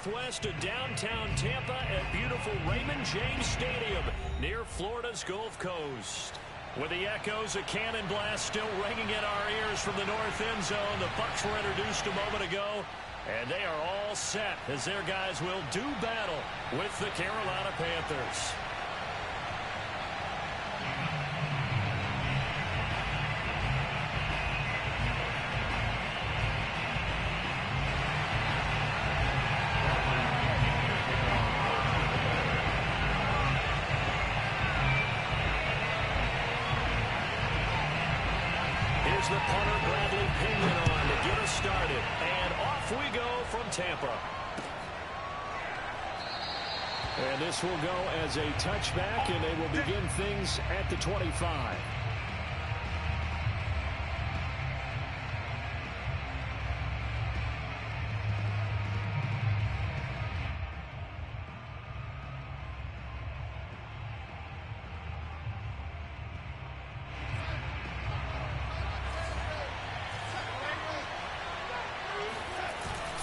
northwest of downtown Tampa at beautiful Raymond James Stadium near Florida's Gulf Coast. With the echoes of cannon blast still ringing in our ears from the north end zone, the Bucs were introduced a moment ago, and they are all set as their guys will do battle with the Carolina Panthers. The punter, Bradley Pinion, on to get us started. And off we go from Tampa. And this will go as a touchback, and they will begin things at the 25.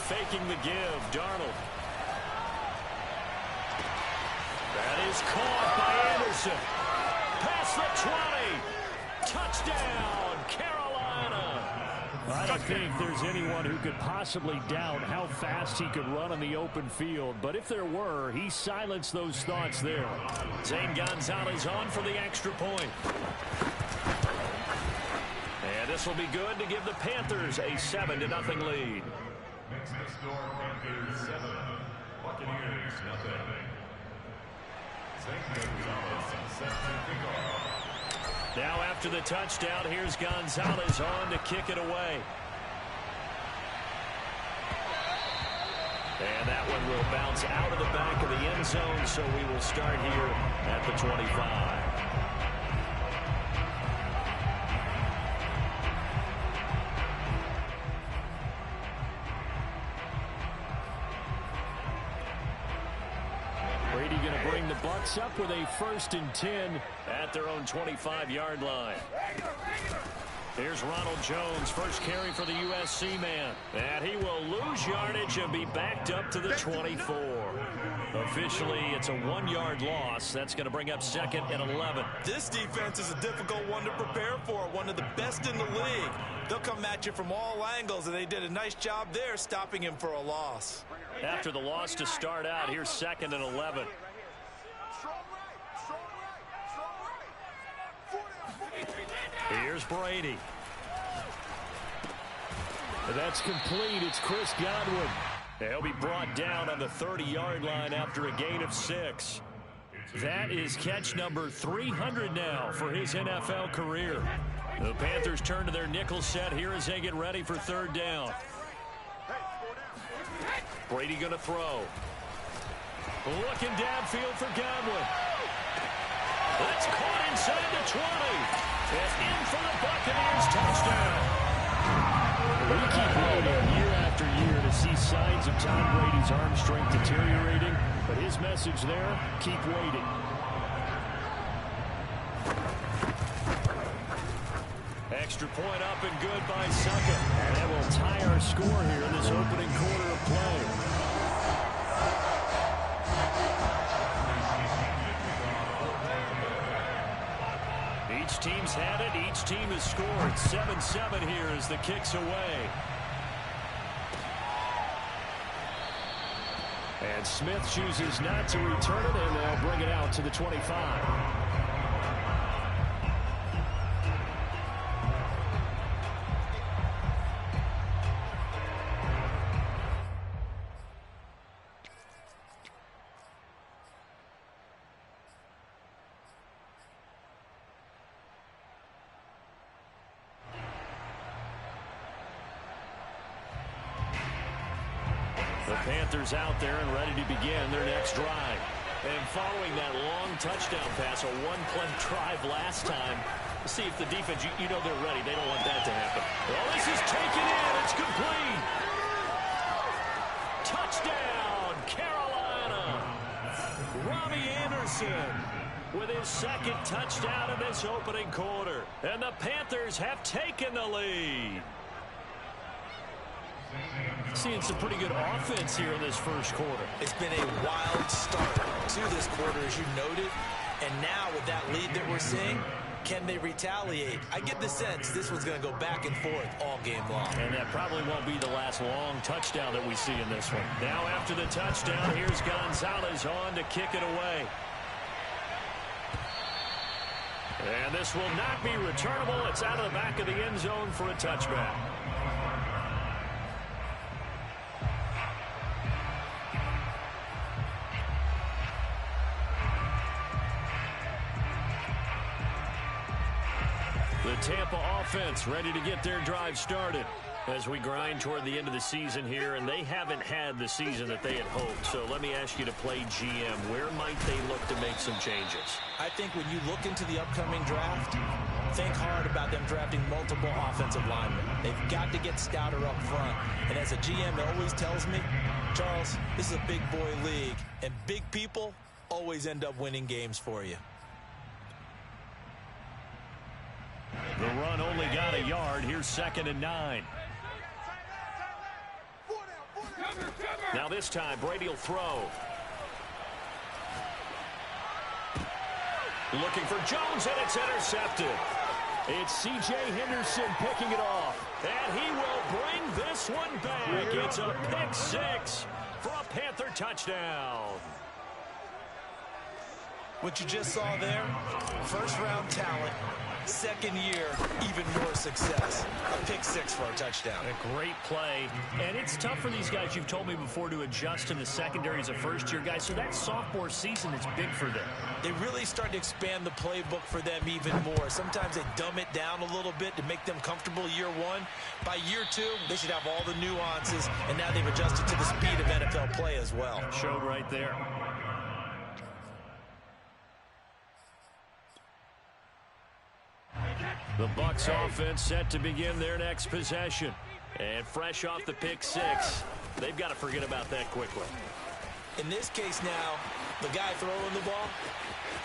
Faking the give, Darnold. That is caught by Anderson. Past the 20. Touchdown, Carolina. I don't think there's anyone who could possibly doubt how fast he could run on the open field. But if there were, he silenced those thoughts there. Zane Gonzalez on for the extra point. And this will be good to give the Panthers a 7-0 lead. Next score, Panthers 7, Buccaneers nothing. Now after the touchdown, here's Gonzalez on to kick it away. And that one will bounce out of the back of the end zone, so we will start here at the 25. Brady going to bring the Bucs up with a 1st and 10 at their own 25-yard line. Here's Ronald Jones, first carry for the USC man. And he will lose yardage and be backed up to the 24. Officially, it's a 1-yard loss. That's going to bring up 2nd and 11. This defense is a difficult one to prepare for, one of the best in the league. They'll come at you from all angles, and they did a nice job there stopping him for a loss. After the loss to start out, here's 2nd and 11. Here's Brady. That's complete. It's Chris Godwin. He'll be brought down on the 30-yard line after a gain of 6. That is catch number 300 now for his NFL career. The Panthers turn to their nickel set here as they get ready for 3rd down. Brady going to throw. Looking downfield for Godwin. That's caught inside the 20. It's in for the Buccaneers touchdown. We keep waiting year after year to see signs of Tom Brady's arm strength deteriorating, but his message there, keep waiting. Extra point up and good by Succa. And that will tie our score here in this opening quarter of play. Each team's had it. Each team has scored. 7-7 here as the kick's away. And Smith chooses not to return it, and they'll bring it out to the 25. The Panthers out there and ready to begin their next drive. And following that long touchdown pass, a one-play drive last time, see if the defense, you know they're ready. They don't want that to happen. Well, this is taken in. It's complete. Touchdown, Carolina. Robbie Anderson with his 2nd touchdown in this opening quarter. And the Panthers have taken the lead. Seeing some pretty good offense here in this first quarter. It's been a wild start to this quarter, as you noted. And now with that lead that we're seeing, can they retaliate? I get the sense this one's going to go back and forth all game long. And that probably won't be the last long touchdown that we see in this one. Now after the touchdown, here's Gonzalez on to kick it away. And this will not be returnable. It's out of the back of the end zone for a touchback. The Tampa offense ready to get their drive started as we grind toward the end of the season here, and they haven't had the season that they had hoped. So let me ask you to play GM. Where might they look to make some changes? I think when you look into the upcoming draft, think hard about them drafting multiple offensive linemen. They've got to get stouter up front. And as a GM, it always tells me, Charles, this is a big boy league, and big people always end up winning games for you. The run only got a yard. Here's 2nd and 9. Now this time, Brady will throw. Looking for Jones, and it's intercepted. It's C.J. Henderson picking it off. And he will bring this one back. It's a pick six for a Panther touchdown. What you just saw there, first-round talent, second year, even more success. A pick six for a touchdown. A great play. And it's tough for these guys, you've told me before, to adjust in the secondary as a first-year guy. So that sophomore season is big for them. They really start to expand the playbook for them even more. Sometimes they dumb it down a little bit to make them comfortable year one. By year two, they should have all the nuances, and now they've adjusted to the speed of NFL play as well. Showed right there. The Bucs offense set to begin their next possession. And fresh off the pick six, they've got to forget about that quickly. In this case now, the guy throwing the ball,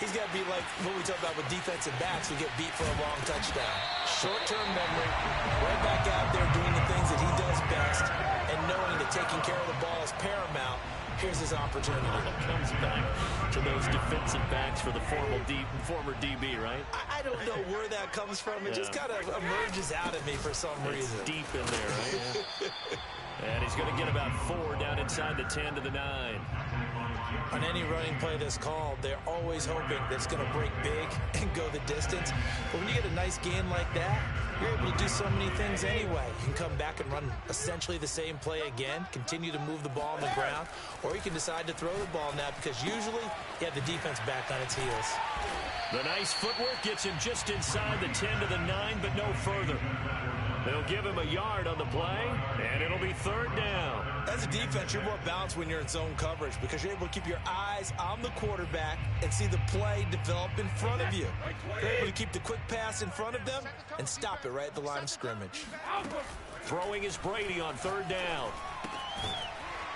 he's got to be like what we talk about with defensive backs who get beat for a long touchdown. Short-term memory, right back out there doing the things that he does best, and knowing that taking care of the ball is paramount. Here's his opportunity. Comes back to those defensive backs for the former DB, right? I don't know where that comes from. It just kind of emerges out of me for some reason. Deep in there, right? Yeah. And he's going to get about 4 down inside the 10 to the 9. On any running play that's called, they're always hoping that it's going to break big and go the distance. But when you get a nice gain like that, you're able to do so many things anyway. You can come back and run essentially the same play again, continue to move the ball on the ground, or you can decide to throw the ball now because usually you have the defense back on its heels. The nice footwork gets him just inside the 10 to the 9, but no further. They'll give him a yard on the play, and it'll be 3rd down. As a defense, you're more balanced when you're in zone coverage because you're able to keep your eyes on the quarterback and see the play develop in front of you. You're able to keep the quick pass in front of them and stop it right at the line of scrimmage. Throwing is Brady on 3rd down.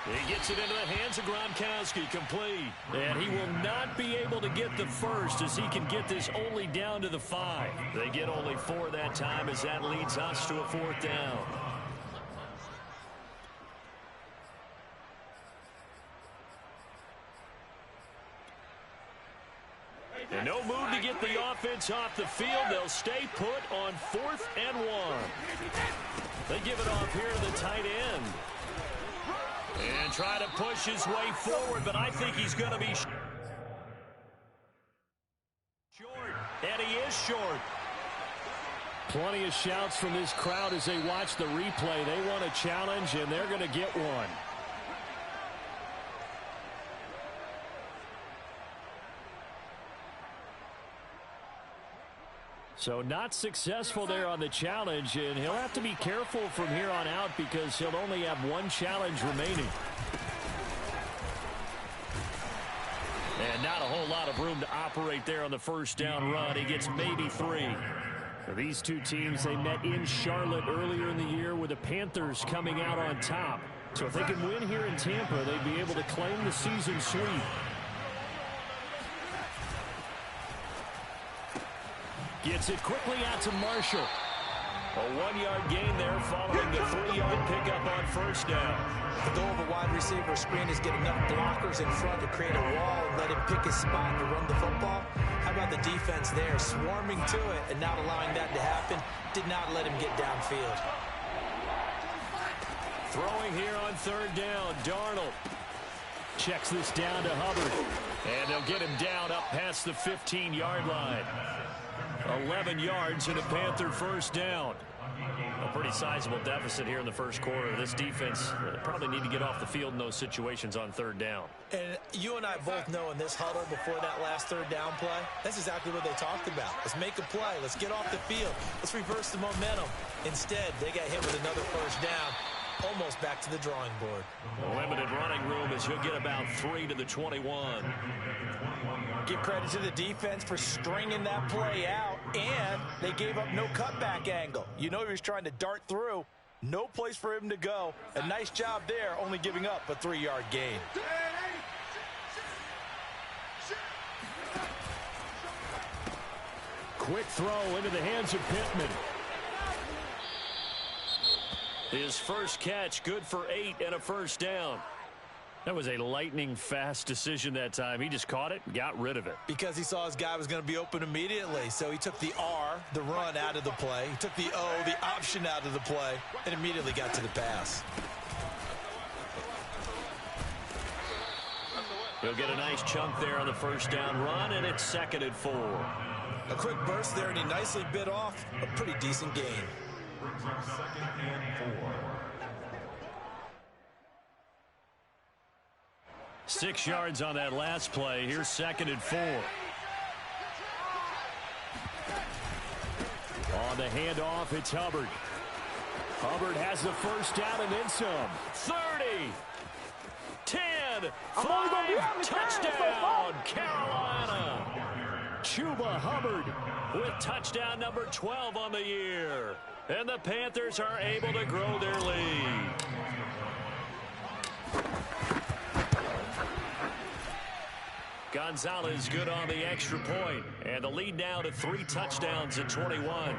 He gets it into the hands of Gronkowski, complete. And he will not be able to get the first as he can get this only down to the 5. They get only 4 that time as that leads us to a 4th down. And no move to get the offense off the field. They'll stay put on 4th and 1. They give it off here to the tight end. And try to push his way forward, but I think he's going to be short. And he is short. Plenty of shouts from this crowd as they watch the replay. They want a challenge, and they're going to get one. So not successful there on the challenge, and he'll have to be careful from here on out because he'll only have 1 challenge remaining. And not a whole lot of room to operate there on the 1st down run. He gets maybe 3. For these two teams, they met in Charlotte earlier in the year with the Panthers coming out on top. So if they can win here in Tampa, they'd be able to claim the season sweep. Gets it quickly out to Marshall. A 1-yard gain there following the 3-yard pickup on first down. The goal of a wide receiver screen is get enough blockers in front to create a wall and let him pick his spot to run the football. How about the defense there, swarming to it and not allowing that to happen? Did not let him get downfield. Throwing here on third down, Darnold checks this down to Hubbard. And they'll get him down up past the 15-yard line. 11 yards and a Panther first down. A pretty sizable deficit here in the first quarter. This defense probably need to get off the field in those situations on third down. And you and I both know in this huddle before that last third down play, that's exactly what they talked about. Let's make a play. Let's get off the field. Let's reverse the momentum. Instead, they got hit with another first down. Almost back to the drawing board. Limited running room as he'll get about 3 to the 21. Give credit to the defense for stringing that play out, and they gave up no cutback angle. You know he was trying to dart through. No place for him to go. A nice job there, only giving up a 3-yard gain. Quick throw into the hands of Pittman. His first catch, good for 8 and a first down. That was a lightning-fast decision that time. He just caught it and got rid of it. Because he saw his guy was going to be open immediately. So he took the R, the run, out of the play. He took the O, the option, out of the play, and immediately got to the pass. He'll get a nice chunk there on the first down run, and it's 2nd and 4. A quick burst there, and he nicely bit off a pretty decent gain. 2nd and 4. 6 yards on that last play. Here's 2nd and 4. On the handoff, it's Hubbard. Hubbard has the first down and then some. 30, 10, 5, touchdown, Carolina. Chuba Hubbard with touchdown number 12 on the year. And the Panthers are able to grow their lead. Gonzalez good on the extra point. And the lead now to 3 touchdowns at 21.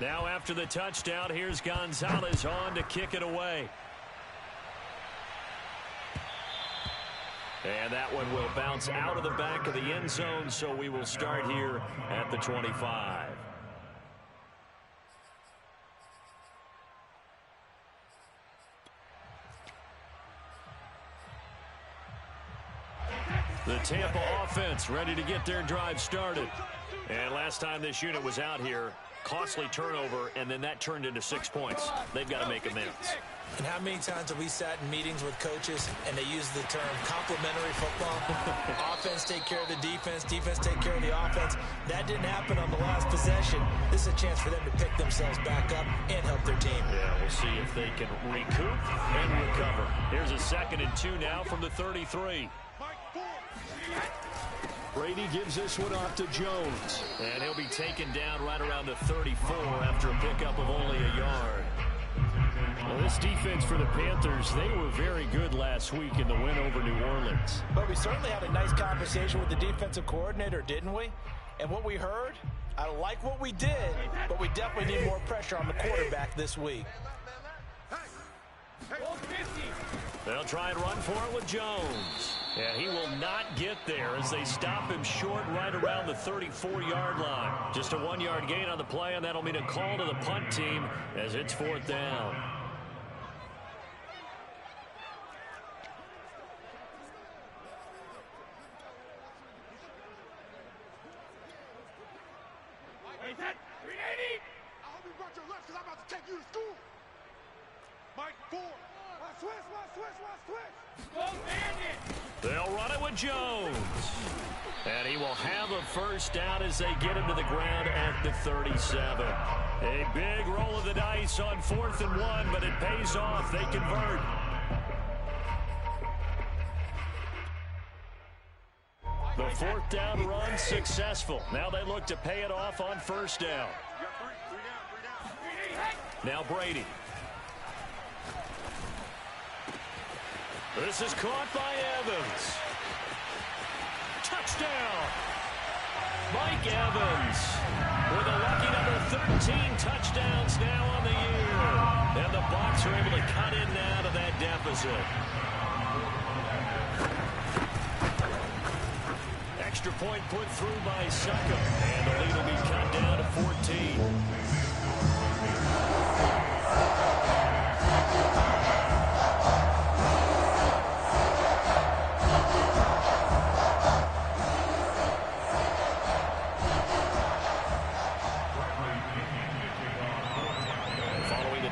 Now after the touchdown, here's Gonzalez on to kick it away. And that one will bounce out of the back of the end zone, so we will start here at the 25. The Tampa offense ready to get their drive started. And last time this unit was out here, costly turnover, and then that turned into 6 points. They've got to make amends. And how many times have we sat in meetings with coaches and they use the term complementary football? Offense take care of the defense, defense take care of the offense. That didn't happen on the last possession. This is a chance for them to pick themselves back up and help their team. Yeah, we'll see if they can recoup and recover. Here's a 2nd and 2 now from the 33. Brady gives this one off to Jones. And he'll be taken down right around the 34 after a pickup of only a yard. Well, this defense for the Panthers, they were very good last week in the win over New Orleans. But we certainly had a nice conversation with the defensive coordinator, didn't we? And what we heard, I like what we did, but we definitely need more pressure on the quarterback this week. They'll try and run for it with Jones. And he will not get there as they stop him short right around the 34-yard line. Just a 1-yard gain on the play, and that'll mean a call to the punt team as it's 4th down. They'll run it with Jones. And he will have a first down as they get him to the ground at the 37. A big roll of the dice on 4th and 1, but it pays off. They convert. The 4th down run successful. Now they look to pay it off on first down. Now Brady. This is caught by Evans. Touchdown. Mike Evans with a lucky number 13 touchdowns now on the year. And the Bucs are able to cut in now to that deficit. Extra point put through by Succop. And the lead will be cut down to 14.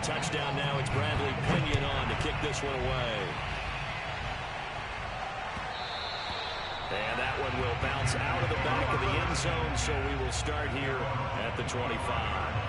Touchdown now. It's Bradley Pinion on to kick this one away. And that one will bounce out of the back of the end zone, so we will start here at the 25.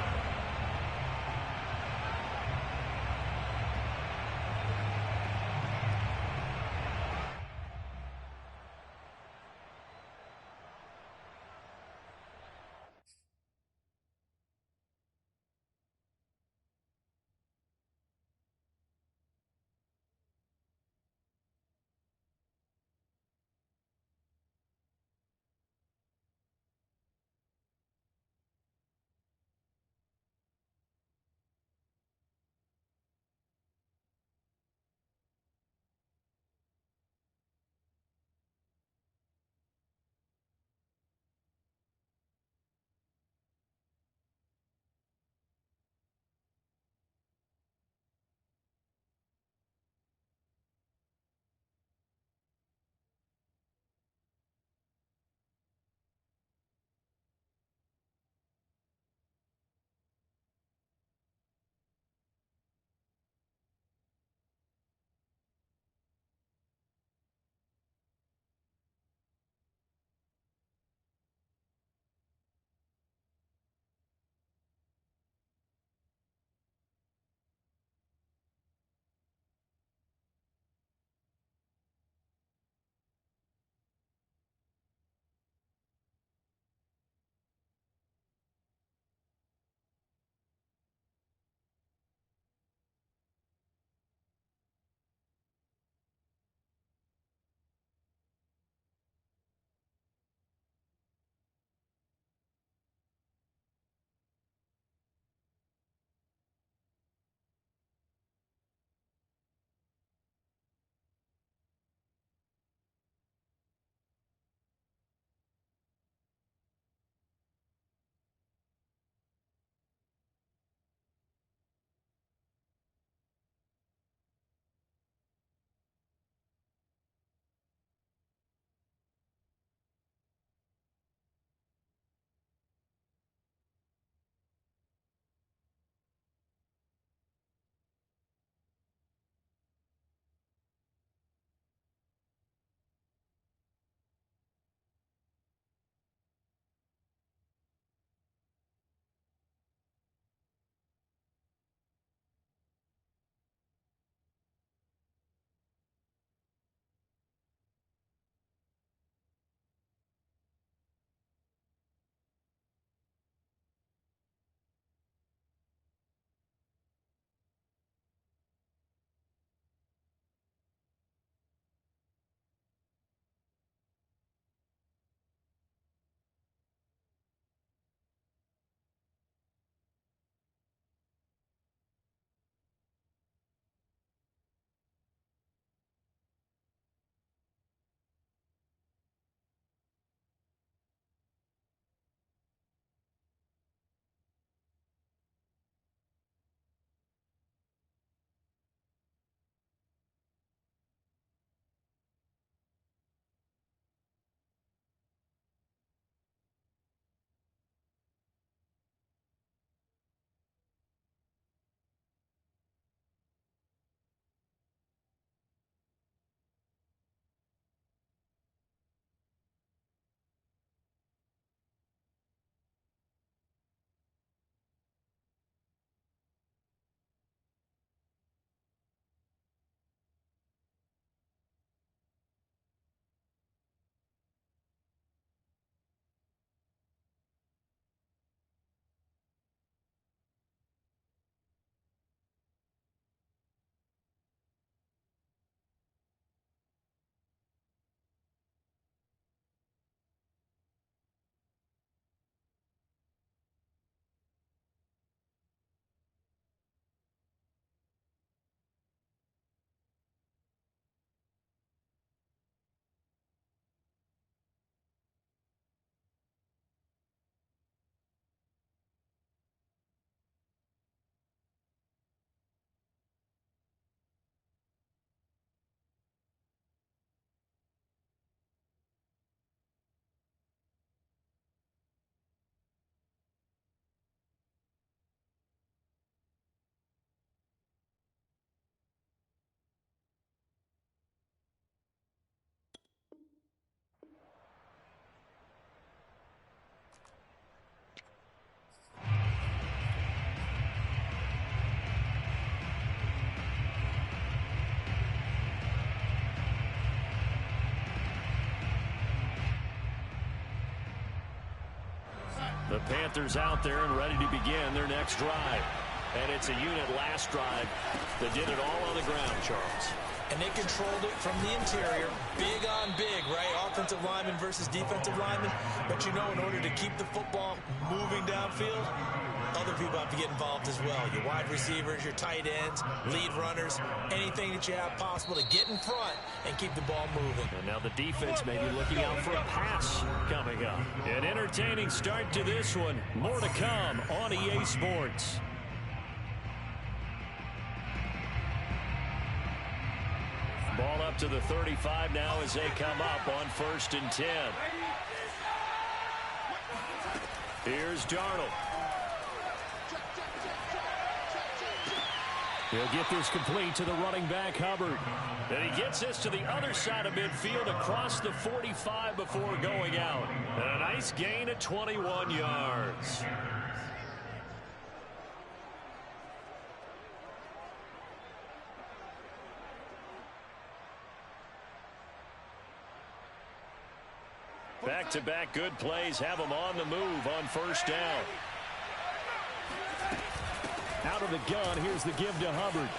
The Panthers out there and ready to begin their next drive. And it's a unit last drive that did it all on the ground, Charles. And they controlled it from the interior. Big on big, right? Offensive lineman versus defensive lineman. But you know, in order to keep the football moving downfield, other people have to get involved as well. Your wide receivers, your tight ends, lead runners, anything that you have possible to get in front and keep the ball moving. And now the defense may be looking out for a pass coming up. An entertaining start to this one. More to come on EA Sports. Ball up to the 35 now as they come up on 1st and 10. Here's Darnold. He'll get this complete to the running back, Hubbard. And he gets this to the other side of midfield across the 45 before going out. And a nice gain of 21 yards. Back-to-back good plays have them on the move on 1st down. Out of the gun, here's the give to Hubbard.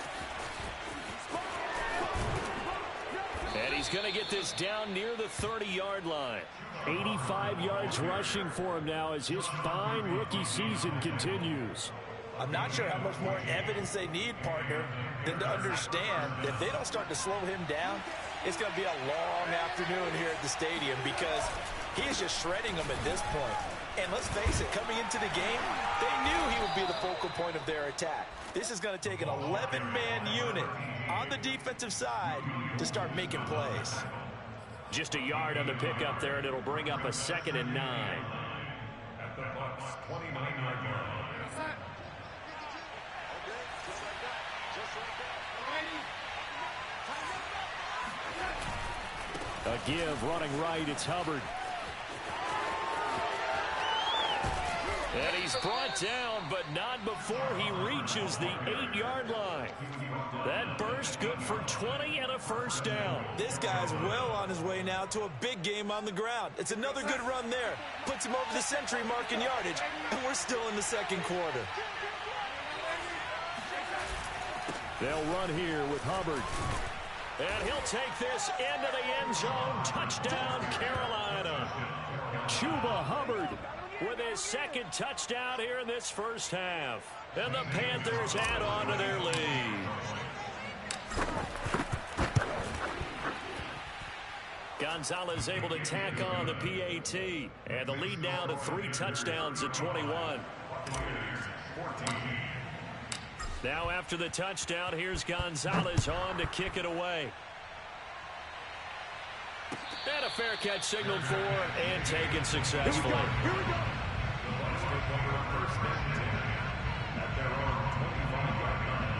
And he's going to get this down near the 30-yard line. 85 yards rushing for him now as his fine rookie season continues. I'm not sure how much more evidence they need, partner, than to understand that if they don't start to slow him down, it's going to be a long afternoon here at the stadium because he is just shredding them at this point. And let's face it, coming into the game, they knew he would be the focal point of their attack. This is going to take an 11-man unit on the defensive side to start making plays. Just a yard on the pickup there, and it'll bring up a 2nd and 9. At the Bucs 29-yard line. A give running right, it's Hubbard. And he's brought down, but not before he reaches the 8-yard line. That burst good for 20 and a 1st down. This guy's well on his way now to a big game on the ground. It's another good run there. Puts him over the century mark in yardage, and we're still in the 2nd quarter. They'll run here with Hubbard. And he'll take this into the end zone. Touchdown, Carolina. Chuba Hubbard with his 2nd touchdown here in this 1st half. And the Panthers add on to their lead. Gonzalez able to tack on the PAT. And the lead now to 3 touchdowns at 21. Now after the touchdown, here's Gonzalez on to kick it away. And a fair catch signaled for and taken successfully. Here we go. The Bucs take over 1st and 10 at their own 25-yard line.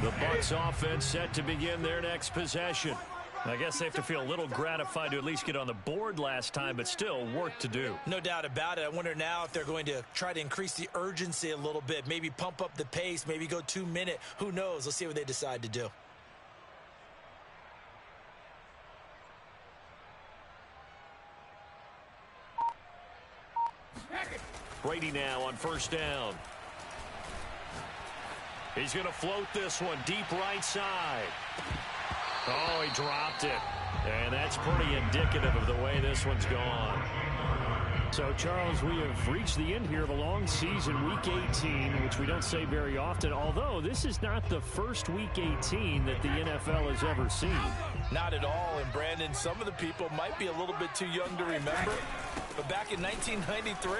The Bucs offense set to begin their next possession. I guess they have to feel a little gratified to at least get on the board last time, but still work to do. No doubt about it. I wonder now if they're going to try to increase the urgency a little bit, maybe pump up the pace, maybe go 2-minute. Who knows? Let's see what they decide to do. Brady now on 1st down. He's going to float this one deep right side. Oh, he dropped it. And that's pretty indicative of the way this one's gone. So, Charles, we have reached the end here of a long season, Week 18, which we don't say very often, although this is not the first Week 18 that the NFL has ever seen. Not at all. And, Brandon, some of the people might be a little bit too young to remember, but back in 1993,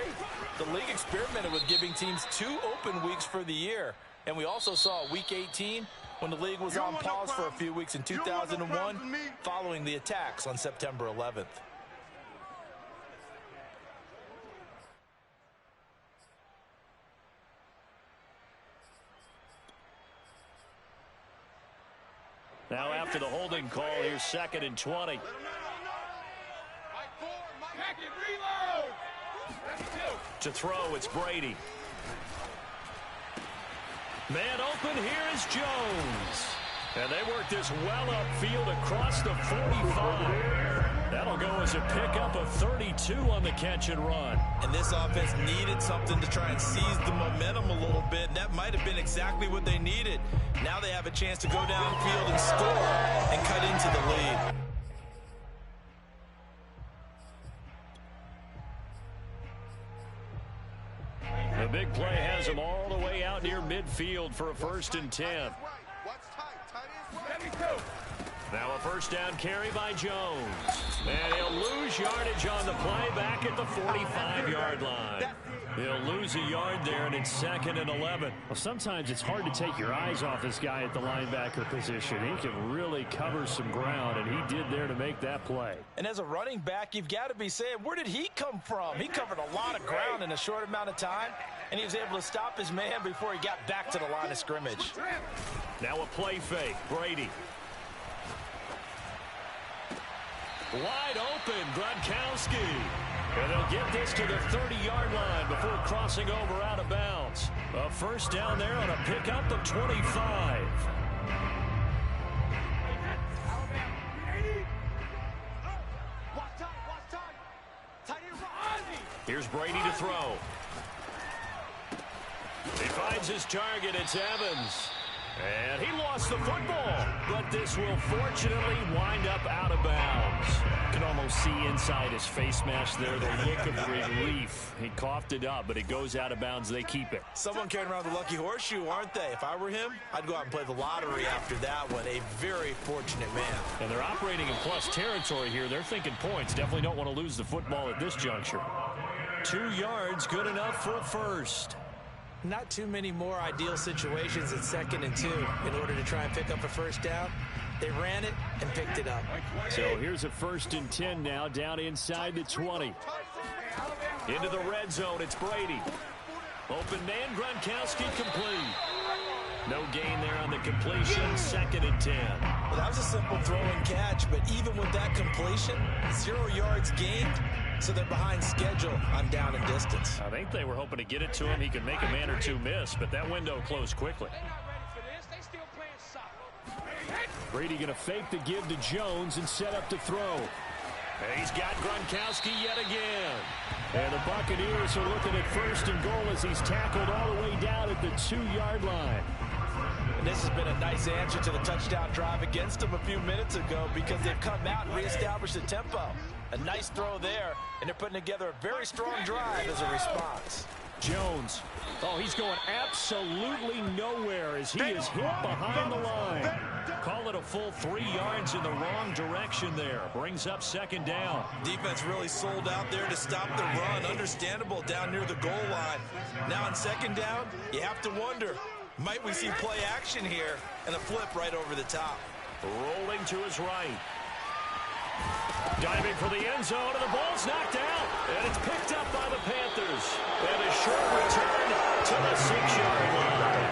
the league experimented with giving teams 2 open weeks for the year. And we also saw Week 18 when the league was on pause for a few weeks in 2001 following the attacks on September 11th. Now after the holding call, here's 2nd and 20. To throw, it's Brady. Man open, here is Jones. And they work this well upfield across the 45. That'll go as a pickup of 32 on the catch and run. And this offense needed something to try and seize the momentum a little bit. That might have been exactly what they needed. Now they have a chance to go downfield and score and cut into the lead. The big play has him all the way out near midfield for a 1st and 10. Now a first down carry by Jones. And he'll lose yardage on the play back at the 45-yard line. He'll lose a yard there, and it's 2nd and 11. Well, sometimes it's hard to take your eyes off this guy at the linebacker position. He can really cover some ground, and he did there to make that play. And as a running back, you've got to be saying, where did he come from? He covered a lot of ground in a short amount of time, and he was able to stop his man before he got back to the line of scrimmage. Now a play fake. Brady. Wide open, Gronkowski. And they'll get this to the 30-yard line before crossing over out of bounds. A first down there on a pickup of 25. Here's Brady to throw. He finds his target. It's Evans. And he lost the football, but this will fortunately wind up out of bounds. You can almost see inside his face mask there the look of relief. He coughed it up, but it goes out of bounds. They keep it. Someone carrying around the lucky horseshoe, aren't they? If I were him, I'd go out and play the lottery after that one. A very fortunate man. And they're operating in plus territory here. They're thinking points. Definitely don't want to lose the football at this juncture. 2 yards, good enough for a first. Not too many more ideal situations at 2nd and 2 in order to try and pick up a first down. They ran it and picked it up. So here's a 1st and 10 now, down inside the 20. Into the red zone, it's Brady. Open man, Gronkowski complete. No gain there on the completion, 2nd and 10. Well, that was a simple throw and catch, but even with that completion, 0 yards gained, so they're behind schedule on down and distance. I think they were hoping to get it to him. He could make a man or two miss, but that window closed quickly. Brady going to fake the give to Jones and set up to throw. And he's got Gronkowski yet again. And the Buccaneers are looking at 1st and goal as he's tackled all the way down at the 2-yard line. And this has been a nice answer to the touchdown drive against them a few minutes ago because they've come out and reestablished the tempo. A nice throw there, and they're putting together a very strong drive as a response. Jones. Oh, he's going absolutely nowhere as he is hit behind the line. Call it a full 3 yards in the wrong direction there. Brings up 2nd down. Defense really sold out there to stop the run. Understandable down near the goal line. Now on 2nd down, you have to wonder, might we see play action here and a flip right over the top? Rolling to his right. Diving for the end zone, and the ball's knocked out. And it's picked up by the Panthers. And a short return to the 6-yard line.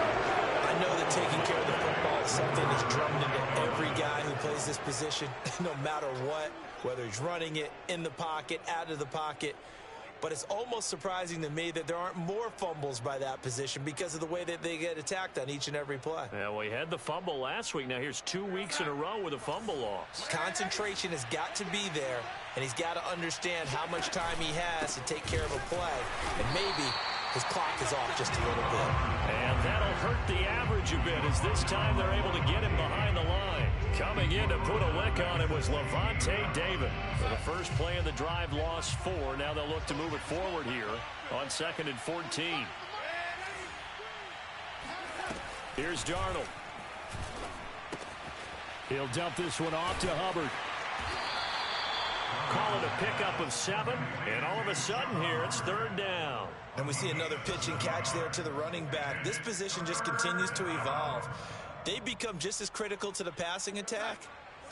I know that taking care of the football is something that's drummed into every guy who plays this position, no matter what, whether he's running it, in the pocket, out of the pocket. But it's almost surprising to me that there aren't more fumbles by that position because of the way that they get attacked on each and every play. Yeah, well, he had the fumble last week. Now here's 2 weeks in a row with a fumble loss. Concentration has got to be there, and he's got to understand how much time he has to take care of a play. And maybe his clock is off just a little bit. And that'll hurt the average a bit as this time they're able to get him behind the line. Coming in to put a lick on it was Levante David. For the first play of the drive, lost 4. Now they'll look to move it forward here on 2nd and 14. Here's Darnold. He'll dump this one off to Hubbard. Call it a pickup of 7, and all of a sudden here it's 3rd down. And we see another pitch and catch there to the running back. This position just continues to evolve. They become just as critical to the passing attack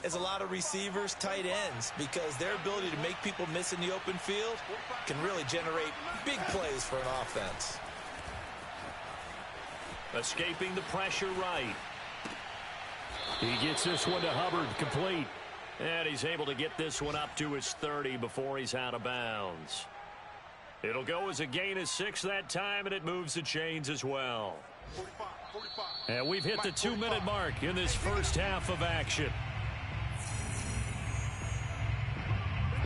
as a lot of receivers, tight ends, because their ability to make people miss in the open field can really generate big plays for an offense. Escaping the pressure right. He gets this one to Hubbard, complete. And he's able to get this one up to his 30 before he's out of bounds. It'll go as a gain of 6 that time, and it moves the chains as well. And we've hit the 2-minute mark in this first half of action.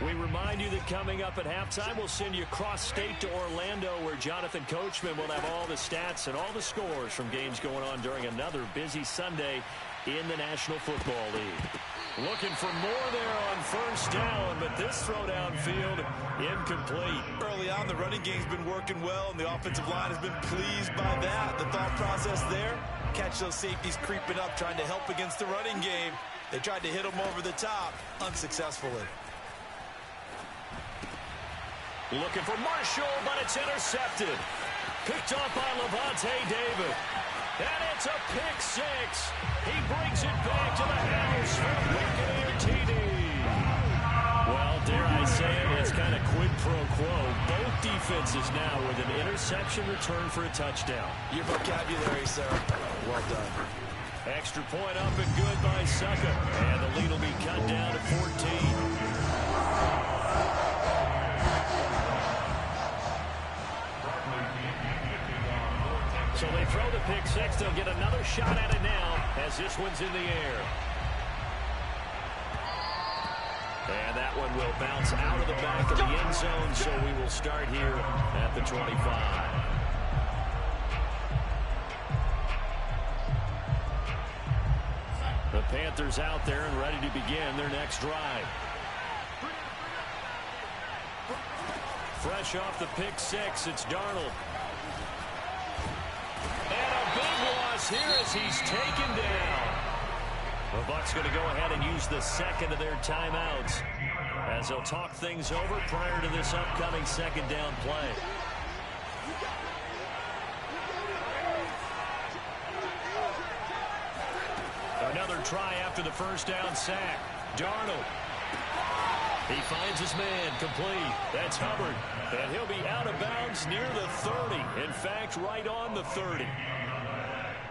We remind you that coming up at halftime, we'll send you cross-state to Orlando, where Jonathan Coachman will have all the stats and all the scores from games going on during another busy Sunday in the National Football League. Looking for more there on first down, but this throw downfield incomplete. Early on, the running game's been working well, and the offensive line has been pleased by that. The thought process there, catch those safeties creeping up, trying to help against the running game. They tried to hit them over the top, unsuccessfully. Looking for Marshall, but it's intercepted. Picked off by Levante David. And it's a pick six. He brings it back to the house for Buccaneer TD. Well, dare I say it, it's kind of quid pro quo. Both defenses now with an interception return for a touchdown. Your vocabulary, sir. Well done. Extra point up and good by Succa. And the lead will be cut down to 14. So they throw the pick six. They'll get another shot at it now as this one's in the air. And that one will bounce out of the back of the end zone, so we will start here at the 25. The Panthers out there and ready to begin their next drive. Fresh off the pick six, it's Darnold. And a big loss here as he's taken down. The Bucs going to go ahead and use the second of their timeouts as they'll talk things over prior to this upcoming second down play. Another try after the first down sack. Darnold. He finds his man complete. That's Hubbard. And he'll be out of bounds near the 30. In fact, right on the 30.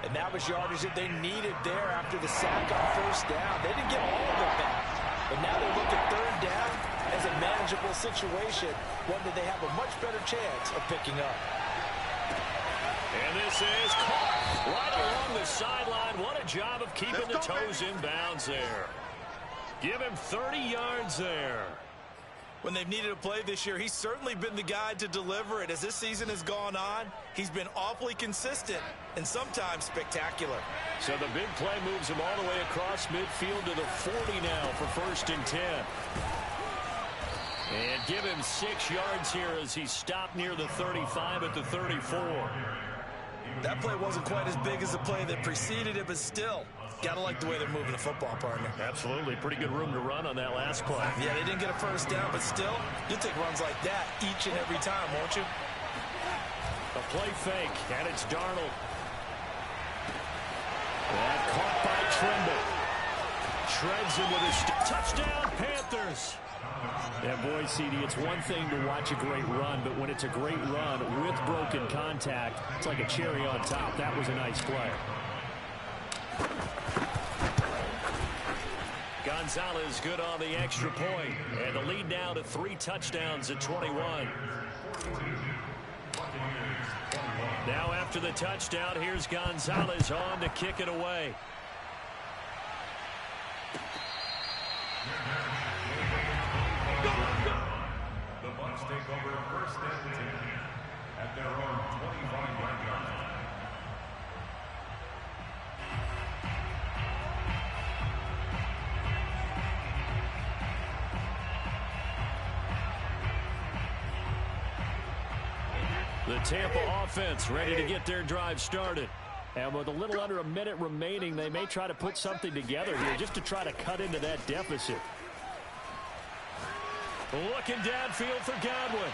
And that was yardage that they needed there after the sack on first down. They didn't get all of it back. But now they look at third down as a manageable situation, one that they have a much better chance of picking up. And this is caught right along the sideline. What a job of keeping the toes in bounds there. Give him 30 yards there. When they've needed a play this year, he's certainly been the guy to deliver it. As this season has gone on, he's been awfully consistent and sometimes spectacular. So the big play moves him all the way across midfield to the 40 now for first and 10. And give him 6 yards here as he stopped near the 35 at the 34. That play wasn't quite as big as the play that preceded it, but still, gotta like the way they're moving the football, partner. Absolutely. Pretty good room to run on that last play. Yeah, they didn't get a first down, but still, you'll take runs like that each and every time, won't you? A play fake, and it's Darnold. And caught by Trimble. Shreds him with a touchdown, Panthers. Yeah, boy, CD, it's one thing to watch a great run, but when it's a great run with broken contact, it's like a cherry on top. That was a nice play. Gonzalez good on the extra point, and the lead now to 3 touchdowns at 21. Now after the touchdown, here's Gonzalez on to kick it away. The Bucs take over first and 10 at their own 25-yard line. The Tampa offense ready to get their drive started. And with a little under a minute remaining, they may try to put something together here just to try to cut into that deficit. Looking downfield for Godwin.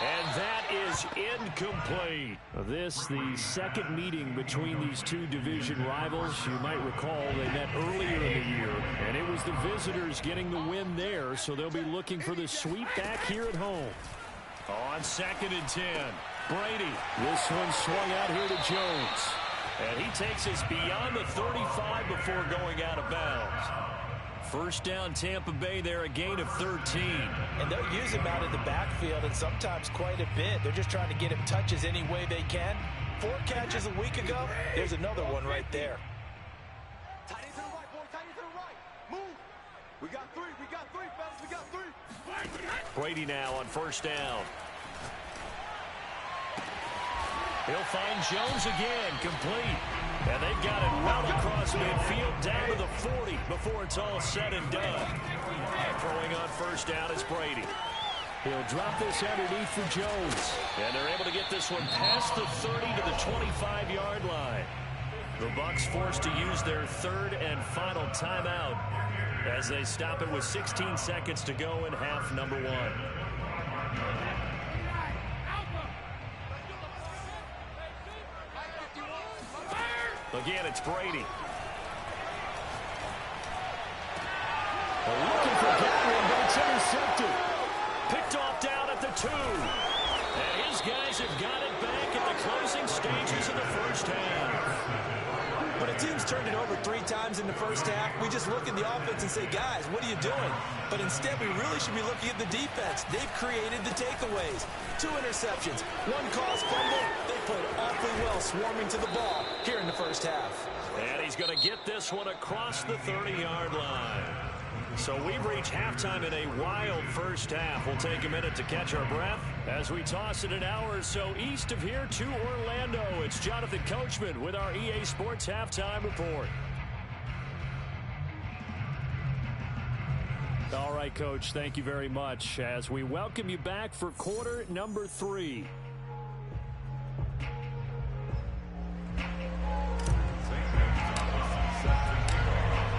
And that is incomplete. This, the second meeting between these two division rivals. You might recall they met earlier in the year, and it was the visitors getting the win there, so they'll be looking for the sweep back here at home. On 2nd and 10, Brady. This one swung out here to Jones. And he takes us beyond the 35 before going out of bounds. First down, Tampa Bay there, a gain of 13. And they'll use him out in the backfield, and sometimes quite a bit. They're just trying to get him touches any way they can. 4 catches a week ago. There's another one right there. Tight end to the right, boy. Tight end to the right. Move. We got 3. We got 3, fellas. We got 3. Brady now on first down. He'll find Jones again, complete. And they've got it well across midfield, down to the 40 before it's all said and done. Throwing on first down is Brady. He'll drop this underneath for Jones. And they're able to get this one past the 30 to the 25-yard line. The Bucs forced to use their third and final timeout as they stop it with 16 seconds to go in half number 1. Again, it's Brady. Looking for Godwin, but it's intercepted. Picked off down at the 2. And his guys have got it back in the closing stages of the first half. When a team's turned it over 3 times in the first half, we just look at the offense and say, guys, what are you doing? But instead, we really should be looking at the defense. They've created the takeaways. 2 interceptions, 1 caused fumble. They played awfully well swarming to the ball here in the first half. And he's going to get this one across the 30-yard line. So we've reached halftime in a wild first half. We'll take a minute to catch our breath as we toss it an hour or so east of here to Orlando. It's Jonathan Coachman with our EA Sports Halftime Report. All right, Coach, thank you very much as we welcome you back for quarter number 3.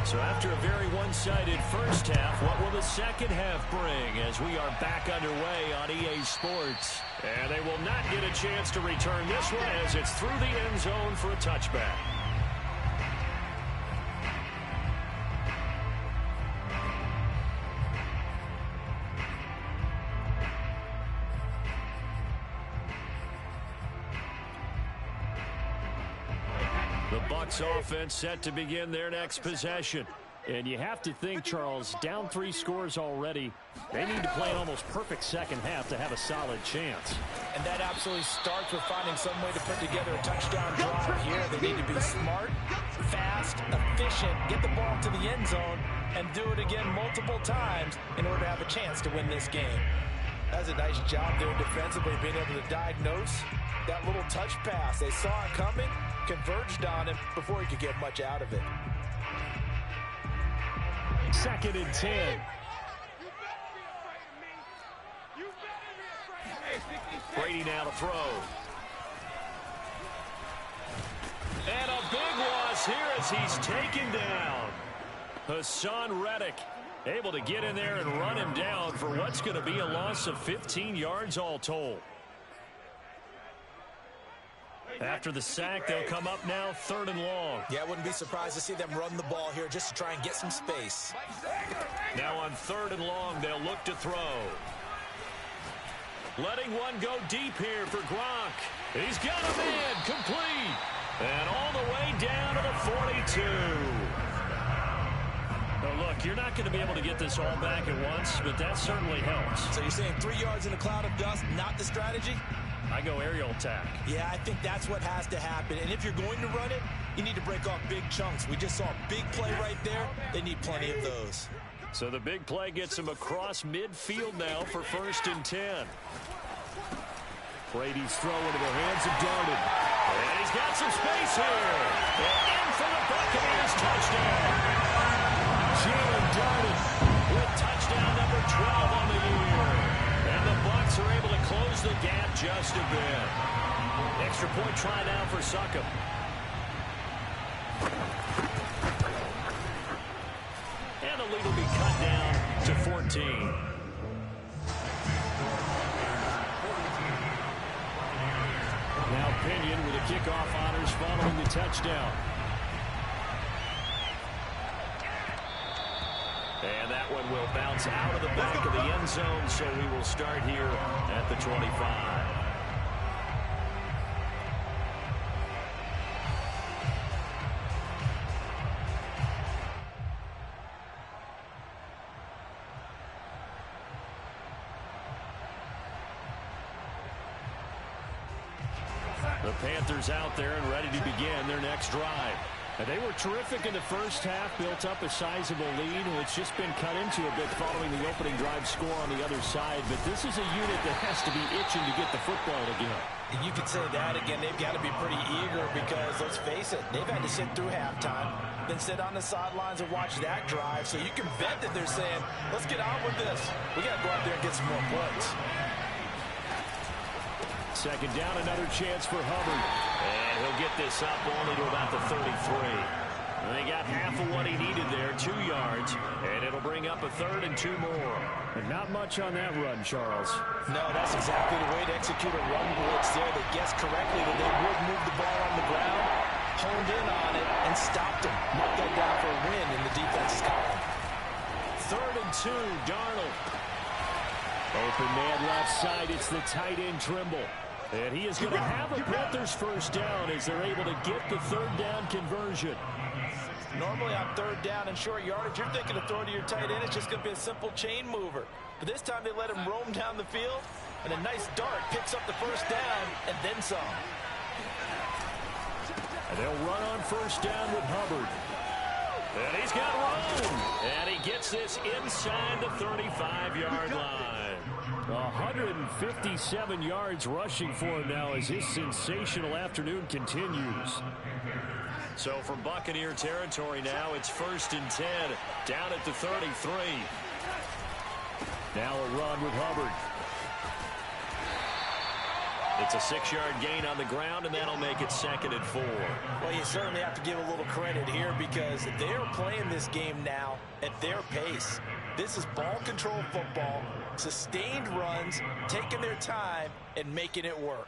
So after a very one-sided first half, what will the second half bring as we are back underway on EA Sports? And they will not get a chance to return this one as it's through the end zone for a touchback. The Bucs offense set to begin their next possession. And you have to think, Charles, down 3 scores already. They need to play an almost perfect second half to have a solid chance. And that absolutely starts with finding some way to put together a touchdown drive here. They need to be smart, fast, efficient, get the ball to the end zone, and do it again multiple times in order to have a chance to win this game. That's a nice job there defensively, being able to diagnose that little touch pass. They saw it coming, converged on him before he could get much out of it. 2nd and 10. Brady now to throw. And a big loss here as he's taken down. Hassan Reddick able to get in there and run him down for what's going to be a loss of 15 yards all told. After the sack, they'll come up now 3rd and long. Yeah, I wouldn't be surprised to see them run the ball here just to try and get some space. Now on 3rd and long, they'll look to throw. Letting one go deep here for Gronk. He's got a man, complete. And all the way down to the 42. Now look, you're not going to be able to get this all back at once, but that certainly helps. So you're saying 3 yards in a cloud of dust, not the strategy? I go aerial attack. Yeah, I think that's what has to happen. And if you're going to run it, you need to break off big chunks. We just saw a big play right there. They need plenty of those. So the big play gets him across midfield now for 1st and 10. Brady's throw into the hands of Darden. And he's got some space here. And in for the Buccaneers touchdown. Jalen Darden with touchdown number 12 on the year. And the Bucs are able to close the gap just a bit. Extra point try now for Succop. And the lead will be cut down to 14. Now Pinion with the kickoff honors following the touchdown. And that one will bounce out of the back of the end zone, so we will start here at the 25. The Panthers out there and ready to begin their next drive. They were terrific in the first half, built up a sizable lead, and it's just been cut into a bit following the opening drive score on the other side. But this is a unit that has to be itching to get the football again. And you could say that again. They've got to be pretty eager because, let's face it, they've had to sit through halftime, then sit on the sidelines and watch that drive. So you can bet that they're saying, let's get on with this. We got to go out there and get some more points. Second down, another chance for Hubbard. And he'll get this up only to about the 33. And they got half of what he needed there, 2 yards. And it'll bring up a 3rd and 2 more. And not much on that run, Charles. No, that's exactly the way to execute a run blitz there. They guessed correctly that they would move the ball on the ground, honed in on it, and stopped him. Marked that down for a win in the defense's column. 3rd and 2, Darnold. Open man left side, it's the tight end Trimble. And he is going to have a Panthers first down as they're able to get the 3rd down conversion. Normally on 3rd down and short yardage, you're thinking of throwing to your tight end. It's just going to be a simple chain mover. But this time they let him roam down the field, and a nice dart picks up the first down and then some. And they'll run on first down with Hubbard. And he's got room. And he gets this inside the 35-yard line. 157 yards rushing for him now as his sensational afternoon continues. So from Buccaneer territory now, it's 1st and 10, down at the 33. Now a run with Hubbard. It's a 6-yard gain on the ground, and that'll make it 2nd and 4. Well, you certainly have to give a little credit here because they're playing this game now at their pace. This is ball control football, sustained runs, taking their time, and making it work.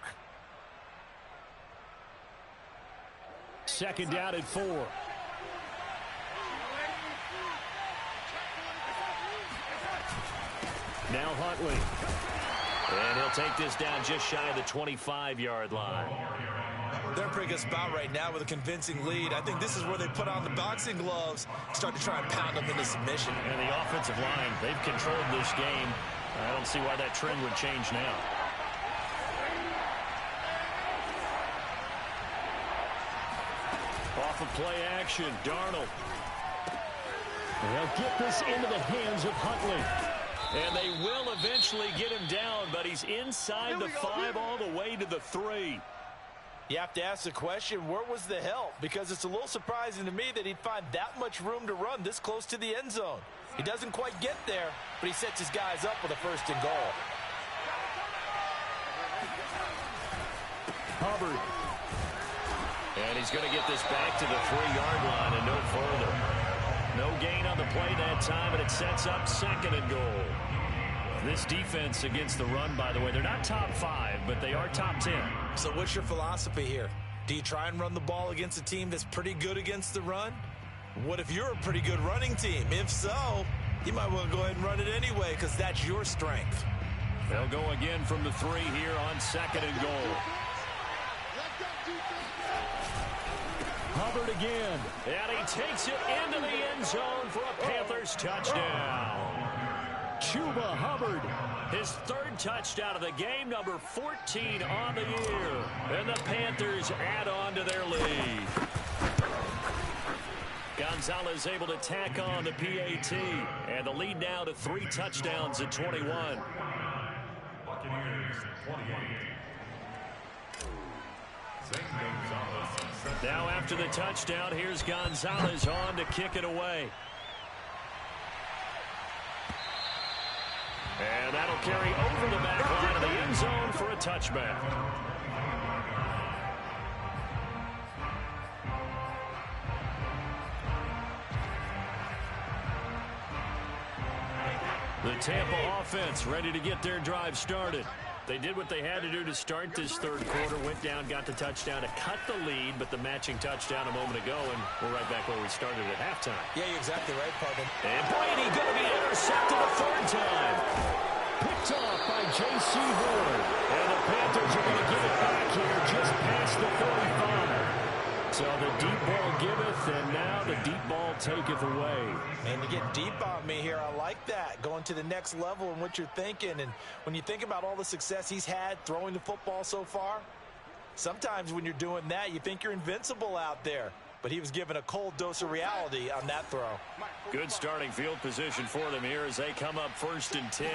2nd down and 4. Now Huntley. And he'll take this down just shy of the 25-yard line. They're in a pretty good spot right now with a convincing lead. I think this is where they put on the boxing gloves, start to try and pound them into submission. And the offensive line, they've controlled this game. I don't see why that trend would change now. Off of play action, Darnold. They'll get this into the hands of Huntley. And they will eventually get him down, but he's inside the 5 all the way to the 3. You have to ask the question, where was the help? Because it's a little surprising to me that he'd find that much room to run this close to the end zone. He doesn't quite get there, but he sets his guys up with a 1st and goal. Hubbard. And he's going to get this back to the 3-yard line and no further. No gain on the play that time, and it sets up 2nd and goal. This defense against the run, by the way, they're not top 5, but they are top 10. So what's your philosophy here? Do you try and run the ball against a team that's pretty good against the run? What if you're a pretty good running team? If so, you might want to go ahead and run it anyway because that's your strength. They'll go again from the 3 here on 2nd and goal. Hubbard again. And he takes it into the end zone for a Panthers touchdown. Chuba Hubbard. His 3rd touchdown of the game, number 14 on the year. And the Panthers add on to their lead. Gonzalez able to tack on the PAT. And the lead now to 3 touchdowns at 21. Buccaneers 28. Now after the touchdown, here's Gonzalez on to kick it away. And that'll carry over the back line of the end zone for a touchback. The Tampa offense ready to get their drive started. They did what they had to do to start this 3rd quarter, went down, got the touchdown to cut the lead, but the matching touchdown a moment ago, and we're right back where we started at halftime. Yeah, you're exactly right, Parvin. And Brady going to be intercepted a 3rd time. Picked off by J.C. Horn. And the Panthers are going to give it back here just past the 45. So the deep ball giveth, and now the deep ball taketh away. And to get deep on me here, I like that. Going to the next level in what you're thinking. And when you think about all the success he's had throwing the football so far, Sometimes when you're doing that, you think you're invincible out there. But he was given a cold dose of reality on that throw. Good starting field position for them here as they come up 1st and 10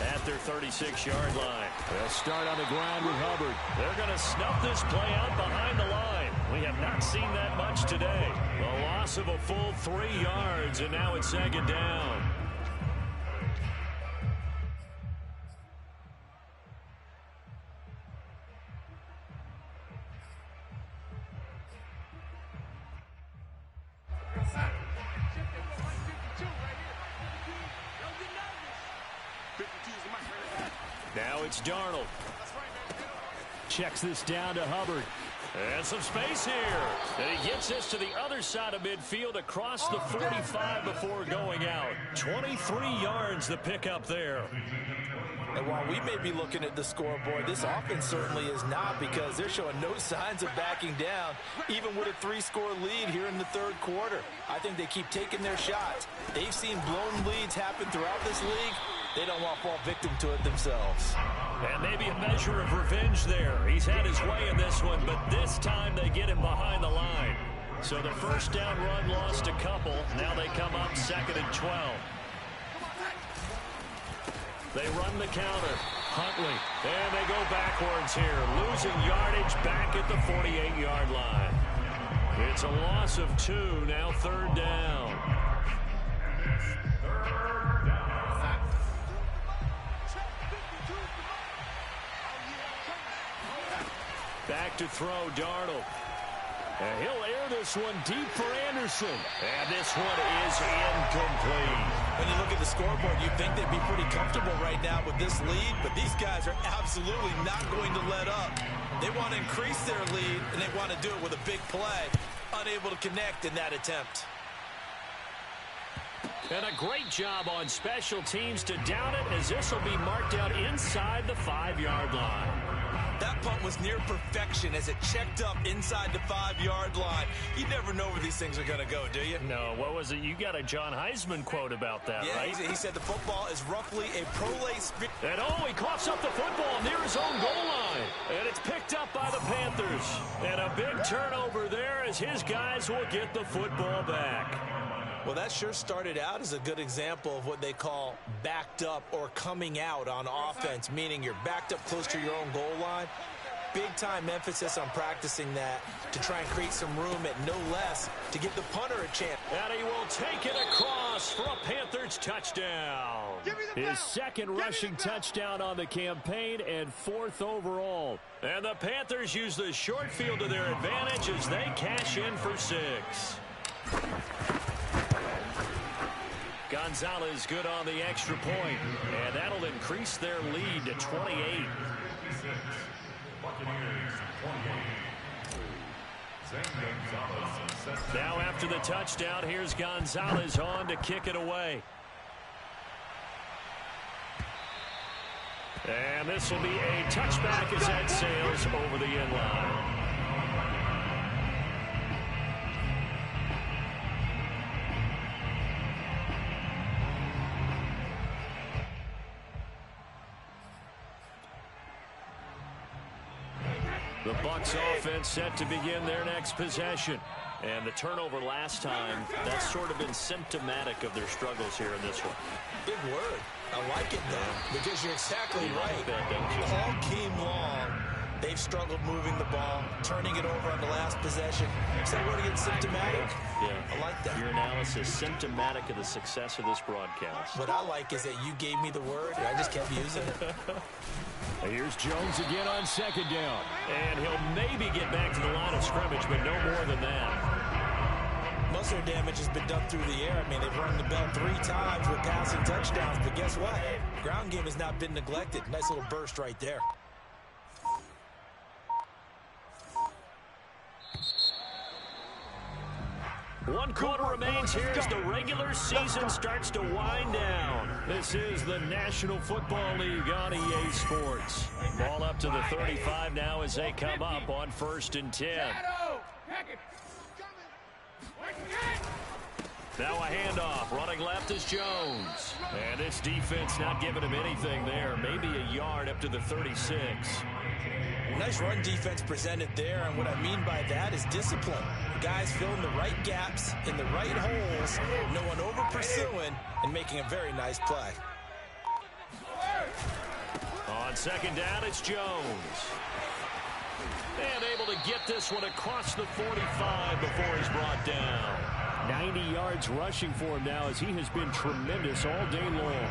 at their 36-yard line. They'll start on the ground with Hubbard. They're going to snuff this play out behind the line. We have not seen that much today. A loss of a full 3 yards, and now it's 2nd down. Now it's Darnold. Checks this down to Hubbard. And some space here. And he gets this to the other side of midfield across the 45 before going out. 23 yards the pickup there. And while we may be looking at the scoreboard, this offense certainly is not, because they're showing no signs of backing down, even with a 3-score lead here in the 3rd quarter. I think they keep taking their shots. They've seen blown leads happen throughout this league. They don't want to fall victim to it themselves. And maybe a measure of revenge there. He's had his way in this one, but this time they get him behind the line. So the 1st down run lost a couple. Now they come up 2nd and 12. They run the counter. Huntley. And they go backwards here. Losing yardage back at the 48-yard line. It's a loss of 2. Now 3rd down. Back to throw, Darnold. And he'll air this one deep for Anderson. And this one is incomplete. When you look at the scoreboard, you'd think they'd be pretty comfortable right now with this lead, but these guys are absolutely not going to let up. They want to increase their lead, and they want to do it with a big play. Unable to connect in that attempt. And a great job on special teams to down it, as this will be marked out inside the 5-yard line. That punt was near perfection as it checked up inside the 5-yard line. You never know where these things are going to go, do you? No, what was it? You got a John Heisman quote about that, yeah, right? He said the football is roughly a pro-lay spin. And he coughs up the football near his own goal line. And it's picked up by the Panthers. And a big turnover there as his guys will get the football back. Well, that sure started out as a good example of what they call backed up or coming out on offense, meaning you're backed up close to your own goal line. Big-time emphasis on practicing that to try and create some room at no less to give the punter a chance. And he will take it across for a Panthers touchdown. His 2nd rushing touchdown on the campaign and 4th overall. And the Panthers use the short field to their advantage as they cash in for 6. Gonzalez good on the extra point, and that'll increase their lead to 28. Now after the touchdown, here's Gonzalez on to kick it away. And this will be a touchback as that sails over the end line. The Bucs offense set to begin their next possession. And the turnover last time, that's sort of been symptomatic of their struggles here in this one. Big word. I like it, though, because you're exactly right. All game long, they've struggled moving the ball, turning it over on the last possession. Is that word again, symptomatic? Yeah. I like that. Your analysis, symptomatic of the success of this broadcast. What I like is that you gave me the word, and I just kept using it. Here's Jones again on 2nd down. And he'll maybe get back to the line of scrimmage, but no more than that. Most of their damage has been done through the air. I mean, they've rung the bell 3 times with passing touchdowns, but guess what? Ground game has not been neglected. Nice little burst right there. One quarter remains here as the regular season starts to wind down. This is the National Football League on EA Sports. Ball up to the 35 now as they come up on 1st and 10. Now a handoff. Running left is Jones. And this defense not giving him anything there. Maybe a yard up to the 36. Nice run defense presented there, and what I mean by that is discipline. Guys filling the right gaps in the right holes, no one over pursuing, and making a very nice play. On second down, it's Jones. And able to get this one across the 45 before he's brought down. 90 yards rushing for him now as he has been tremendous all day long.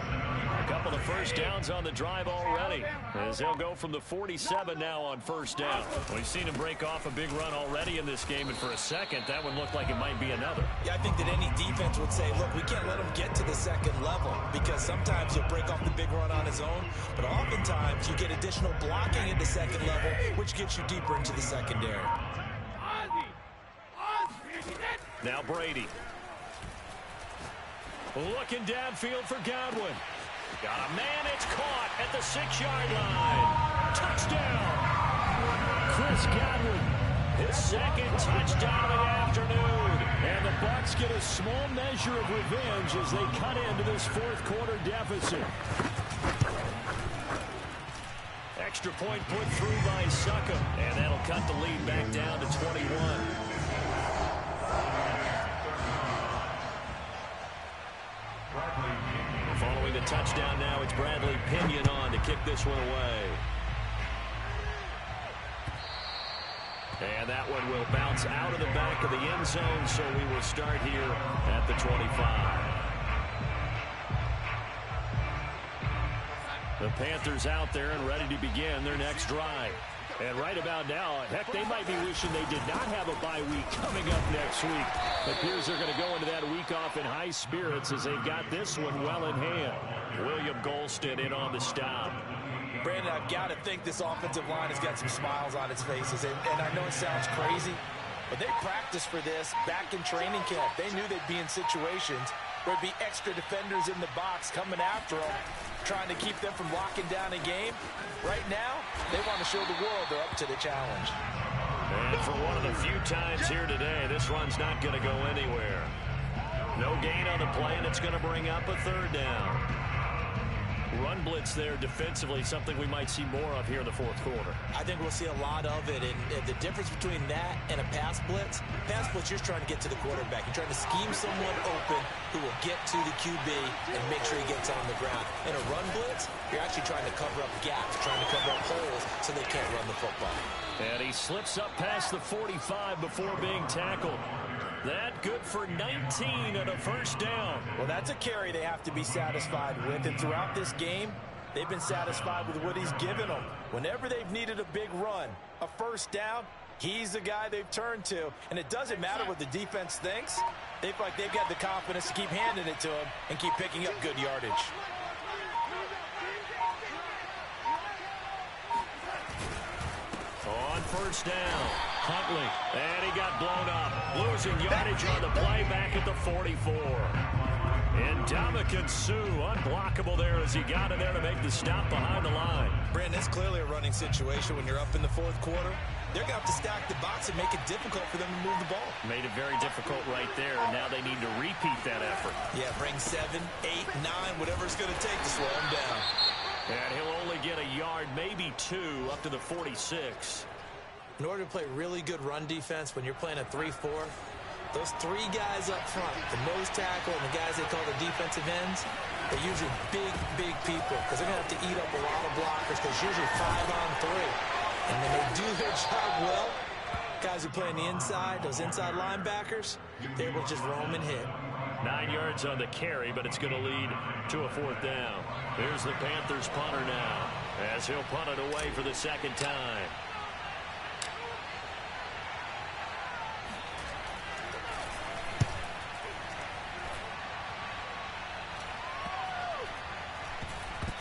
A couple of first downs on the drive already as they'll go from the 47 now on first down. We've seen him break off a big run already in this game, and for a second, that one looked like it might be another. Yeah, I think that any defense would say, look, we can't let him get to the second level because sometimes he'll break off the big run on his own, but oftentimes you get additional blocking at the second level, which gets you deeper into the secondary. Now Brady. Looking downfield for Godwin. Got a man, it's caught at the 6-yard line. Touchdown! Chris Godwin, His second touchdown of the afternoon. and the Bucs get a small measure of revenge as they cut into this fourth quarter deficit. Extra point put through by Suckham, and that'll cut the lead back down to 21. Following the touchdown now, it's Bradley Pinion on to kick this one away. And that one will bounce out of the back of the end zone, so we will start here at the 25. The Panthers out there and ready to begin their next drive. And right about now, heck, they might be wishing they did not have a bye week coming up next week. It appears they're going to go into that week off in high spirits as they've got this one well in hand. William Golston in on the stop. Brandon, I've got to think this offensive line has got some smiles on its faces. And I know it sounds crazy, but they practiced for this back in training camp. They knew they'd be in situations where there'd be extra defenders in the box coming after them, trying to keep them from locking down a game. Right now, they want to show the world they're up to the challenge. And for one of the few times here today, this run's not going to go anywhere. No gain on the play, and it's going to bring up a third down. Run blitz there defensively, something we might see more of here in the fourth quarter. I think we'll see a lot of it, and the difference between that and a pass blitz, you're trying to get to the quarterback. You're trying to scheme someone open who will get to the QB and make sure he gets on the ground. In a run blitz, you're actually trying to cover up gaps, trying to cover up holes so they can't run the football. And he slips up past the 45 before being tackled. That good for 19 and a first down. Well, that's a carry they have to be satisfied with. And throughout this game, they've been satisfied with what he's given them. Whenever they've needed a big run, a first down, he's the guy they've turned to. And it doesn't matter what the defense thinks. They feel like they've got the confidence to keep handing it to him and keep picking up good yardage. On first down, Huntley, and he got blown up. Losing yardage on the play back at the 44. And Ndamukong Suh, unblockable there as he got in there to make the stop behind the line. Brandon, it's clearly a running situation when you're up in the fourth quarter. They're going to have to stack the box and make it difficult for them to move the ball. Made it very difficult right there. Now they need to repeat that effort. Yeah, bring 7, 8, 9, whatever it's going to take to slow him down. And he'll only get a yard, maybe 2, up to the 46. In order to play really good run defense when you're playing a 3-4, those 3 guys up front, the nose tackle and the guys they call the defensive ends, they're usually big people because they're going to have to eat up a lot of blockers because it's usually 5-on-3. And when they do their job well, guys who play on the inside, those inside linebackers, they're able to just roam and hit. 9 yards on the carry, but it's going to lead to a fourth down. Here's the Panthers punter now as he'll punt it away for the second time.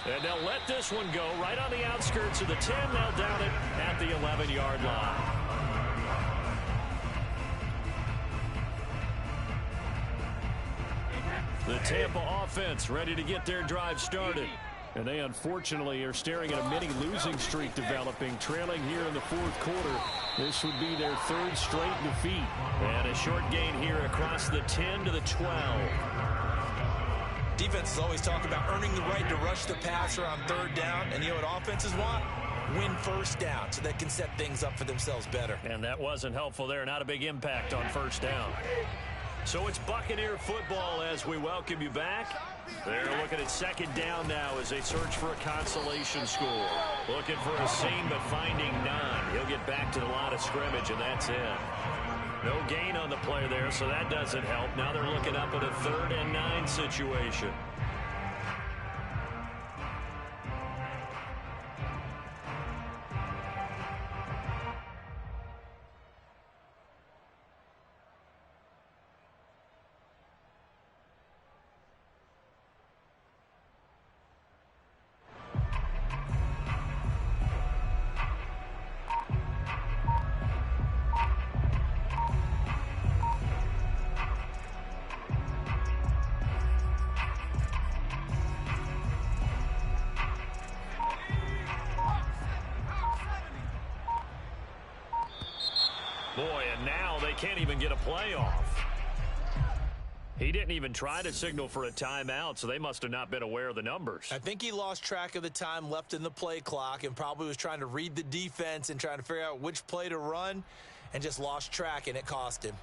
And they'll let this one go right on the outskirts of the 10. They'll down it at the 11-yard line. The Tampa offense ready to get their drive started. And they unfortunately are staring at a mini losing streak developing, trailing here in the fourth quarter. This would be their third straight defeat. And a short gain here across the 10 to the 12. Defenses always talk about earning the right to rush the passer on third down. And you know what offenses want? Win first down so they can set things up for themselves better. And that wasn't helpful there. Not a big impact on first down. So it's Buccaneer football as we welcome you back. They're looking at second down now as they search for a consolation score. Looking for a seam but finding none. He'll get back to the line of scrimmage and that's it. No gain on the play there, so that doesn't help. Now they're looking up at a 3rd and 9 situation. Boy, and now they can't even get a playoff. He didn't even try to signal for a timeout, so they must have not been aware of the numbers. I think he lost track of the time left in the play clock and probably was trying to read the defense and trying to figure out which play to run and just lost track, and it cost him.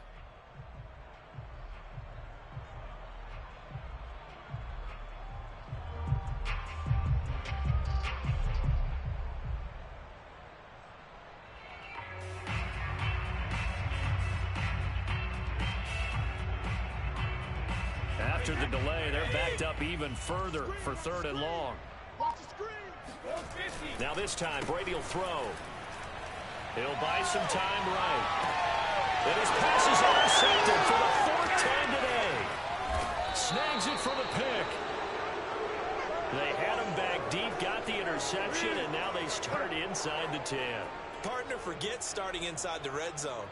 After the delay, they're backed up even further for 3rd and long. Now this time, Brady will throw. He'll buy some time right. And his pass is intercepted for the 4th time today. Snags it for the pick. They had him back deep, got the interception, and now they start inside the 10. Partner forgets starting inside the red zone.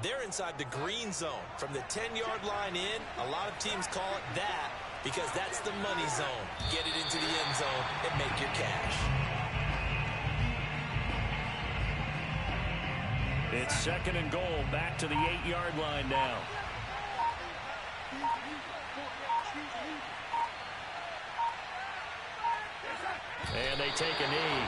They're inside the green zone. From the 10-yard line in, a lot of teams call it that because that's the money zone. Get it into the end zone and make your cash. It's 2nd and goal, back to the 8-yard line now. And they take a knee.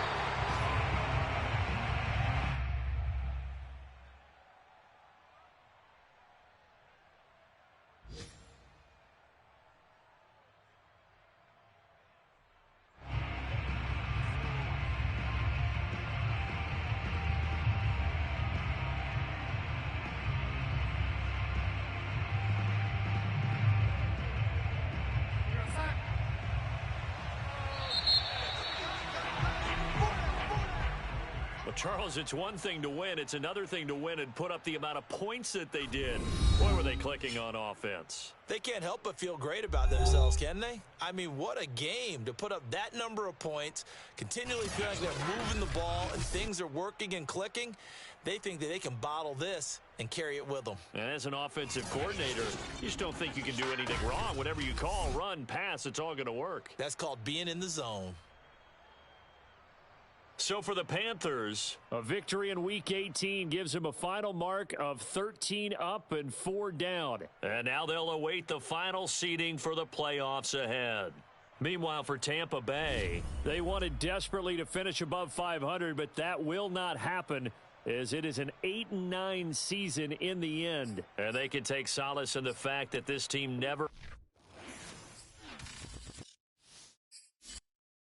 Charles, it's one thing to win. It's another thing to win and put up the amount of points that they did. Boy, were they clicking on offense. They can't help but feel great about themselves, can they? I mean, what a game to put up that number of points, continually feeling like they're moving the ball and things are working and clicking. They think that they can bottle this and carry it with them. And as an offensive coordinator, you just don't think you can do anything wrong. Whatever you call, run, pass, it's all going to work. That's called being in the zone. So for the Panthers, a victory in Week 18 gives them a final mark of 13 up and 4 down. And now they'll await the final seeding for the playoffs ahead. Meanwhile, for Tampa Bay, they wanted desperately to finish above 500, but that will not happen as it is an 8-9 season in the end. And they can take solace in the fact that this team never